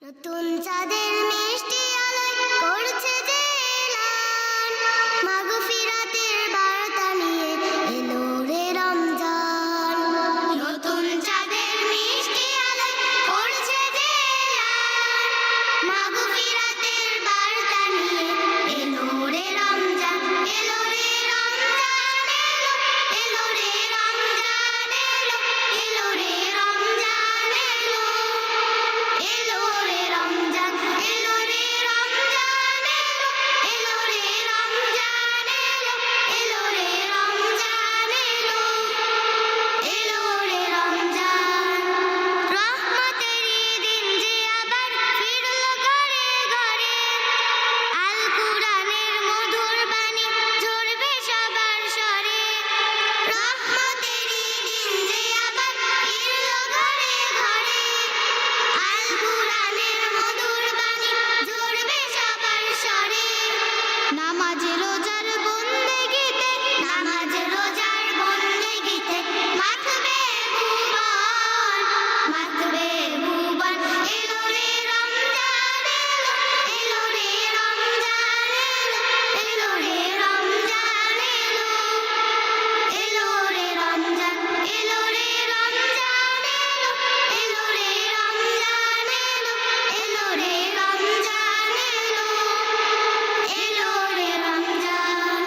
নতুন চাঁদের মিষ্টি আলোয় করছে যে এলান, মাগফিরাতের বার্তা নিয়ে এলো রে রমজান। নতুন চাঁদের মিষ্টি আলোয় করছে যে এলান, মাগফিরাতের বার্তা নিয়ে এলো রে রমজান। এলো রে রমজান, এলো রে রমজান, এলো রে রমজান, এলো রে রমজান, এলো রে রমজান, এলো রে রমজান, এলো রে রমজান, এলো রে রমজান। রহমতেরই দিন যে আবার ফিরল ঘরে ঘরে, আল কুরআনের মধুর বাণী ঝরবে সবার স্বরে। রহমতেরই দিন যে আবার ফিরল ঘরে ঘরে, আল কুরআনের মধুর বাণী ঝরবে সবার স্বরে। নামাজ রোজার বন্দেগিতে, নামাজ রোজার বন্দেগিতে মাতবে ভুবন, মাতবে ভুবন। এলো রে রমজান, এলো রে রমজান, এলো রে রমজান, এলো রে রমজান, এলো রে রমজান, এলো রে রমজান, এলো রে রমজান, এলো রে রমজান।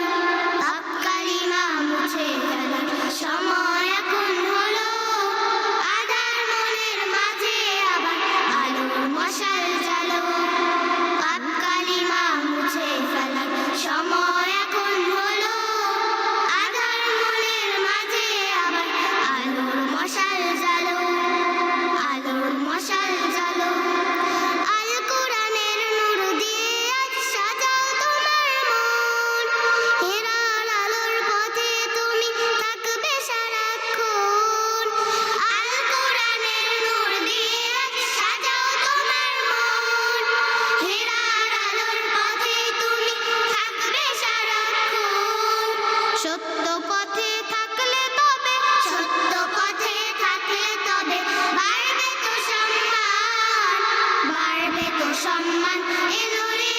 পাপ কালিমা মুছে ফেলার সময় এখন হলো, আধার মনের মাঝে আবার আলোর মশাল জ্বালো। পাপ কালিমা মুছে ফেলার সময় এখন হলো, আধার মনের মাঝে আবার আলোর মশাল জ্বালো, আলোর মশাল জ্বালো। আল কুরআনের নূর দিয়ে আজ সাজাও তোমার মন, হেরার আলোর পথে তুমি থাকবে সারাক্ষণ। আল কুরআনের নূর দিয়ে আজ সাজাও তোমার মন, হেরার আলোর পথে তুমি থাকবে সারাক্ষণ। সত্য পথে থাকলে তবে, সত্য পথে থাকলে তবে বাড়বে তো সম্মান, বাড়বে তো সম্মান। এলো রে